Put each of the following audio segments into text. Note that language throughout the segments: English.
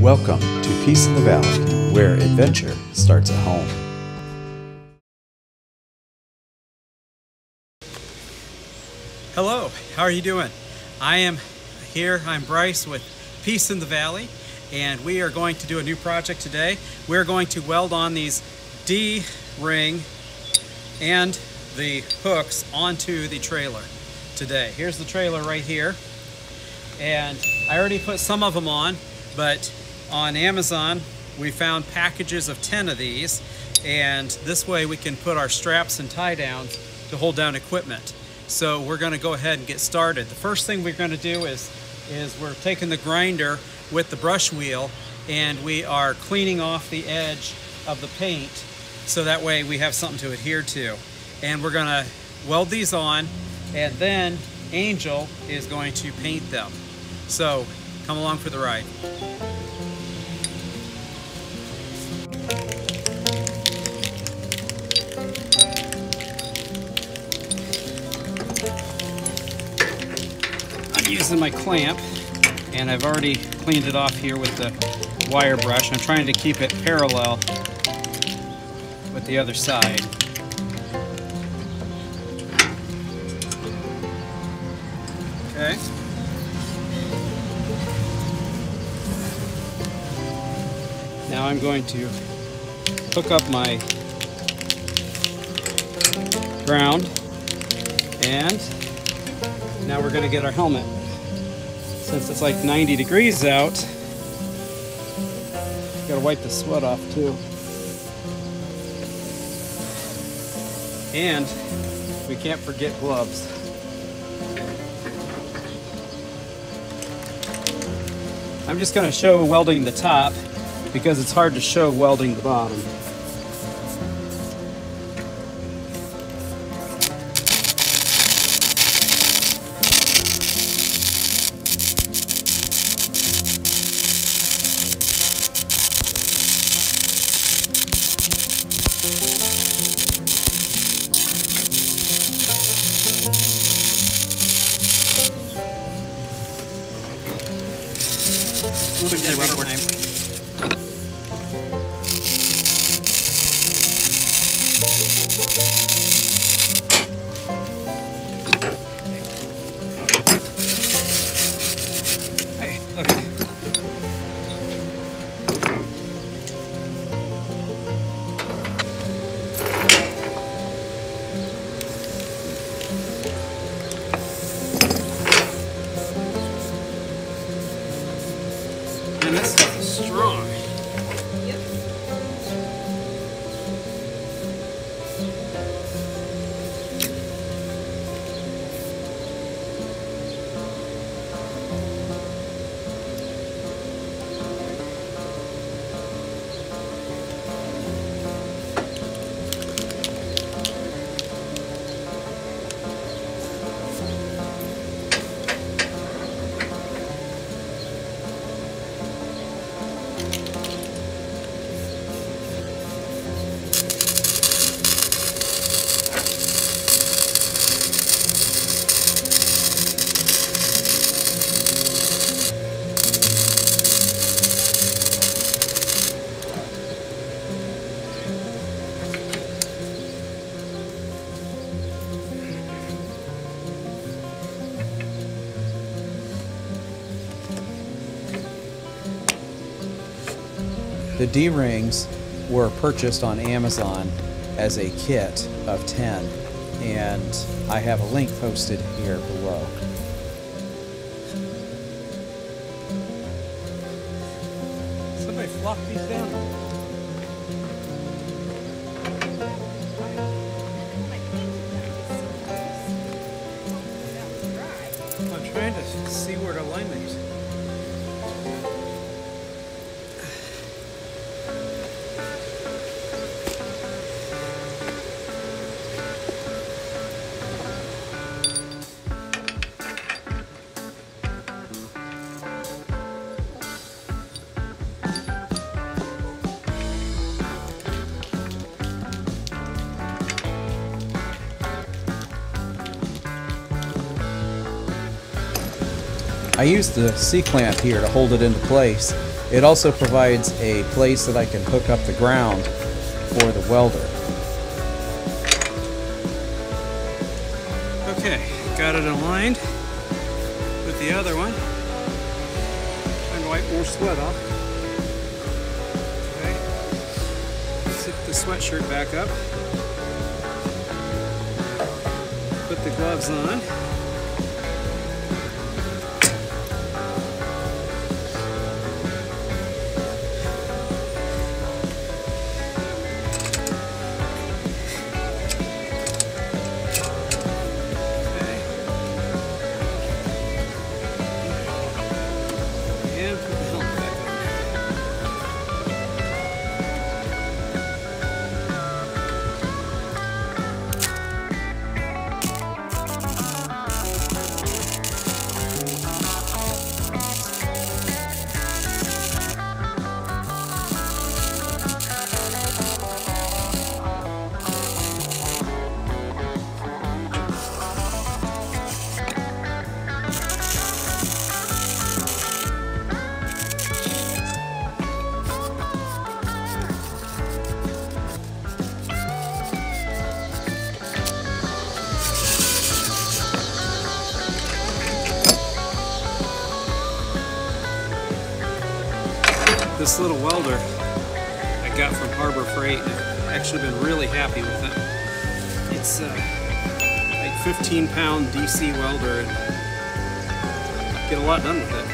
Welcome to Peace in the Valley, where adventure starts at home. Hello, how are you doing? I'm Bryce with Peace in the Valley, and we are going to do a new project today. We're going to weld on these D-ring and the hooks onto the trailer today. Here's the trailer right here, and I already put some of them on, but on Amazon we found packages of 10 of these, and this way we can put our straps and tie downs to hold down equipment. So we're going to go ahead and get started. The first thing we're going to do is we're taking the grinder with the brush wheel, and we are cleaning off the edge of the paint so that way we have something to adhere to. And we're going to weld these on, and then Angel is going to paint them. So come along for the ride. I'm using my clamp, and I've already cleaned it off here with the wire brush. I'm trying to keep it parallel with the other side. Okay. Now I'm going to hook up my ground, and now we're going to get our helmet. Since it's like 90 degrees out, gotta wipe the sweat off too. And we can't forget gloves. I'm just gonna show welding the top because it's hard to show welding the bottom. We'll get a rubber knife. Hey, look. And this stuff is strong. Yep. The D rings were purchased on Amazon as a kit of 10, and I have a link posted here below. Somebody flopped these down. I'm trying to see where to line these. I used the C-clamp here to hold it into place, It also provides a place that I can hook up the ground for the welder. Okay, got it aligned with the other one. Trying to wipe more sweat off. Okay, zip the sweatshirt back up. Put the gloves on. This little welder I got from Harbor Freight, and I've actually been really happy with it. It's like 15-pound DC welder, and get a lot done with it.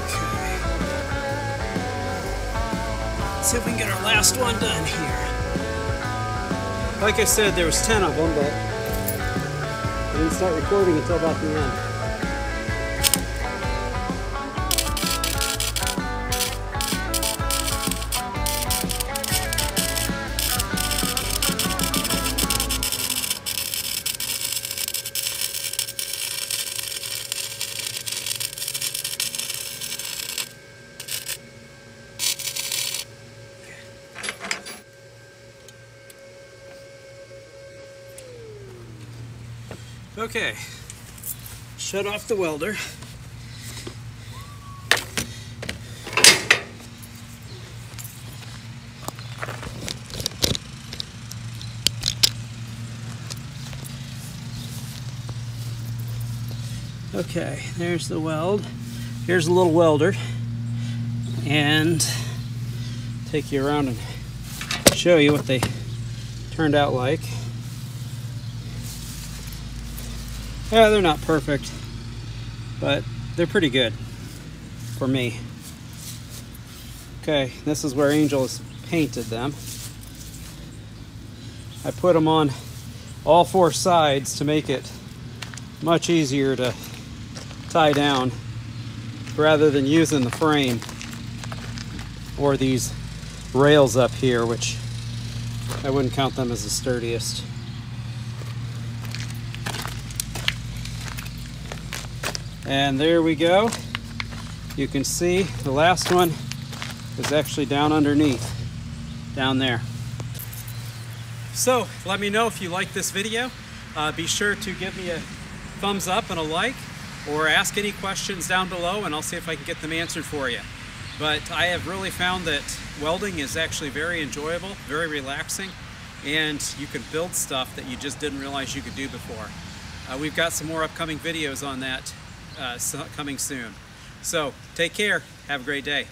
Okay. Let's see if we can get our last one done here. Like I said, there was 10 of them, but I didn't start recording until about the end. Okay, shut off the welder. Okay, there's the weld. Here's a little welder, and take you around and show you what they turned out like. Yeah, they're not perfect, but they're pretty good for me. Okay, this is where Angel has painted them. I put them on all four sides to make it much easier to tie down rather than using the frame or these rails up here, which I wouldn't count them as the sturdiest. And there we go. You can see the last one is actually down underneath, down there. So let me know if you like this video. Be sure to give me a thumbs up and a like, or ask any questions down below and I'll see if I can get them answered for you. But I have really found that welding is actually very enjoyable, very relaxing, and you can build stuff that you just didn't realize you could do before. We've got some more upcoming videos on that coming soon. So take care, have a great day.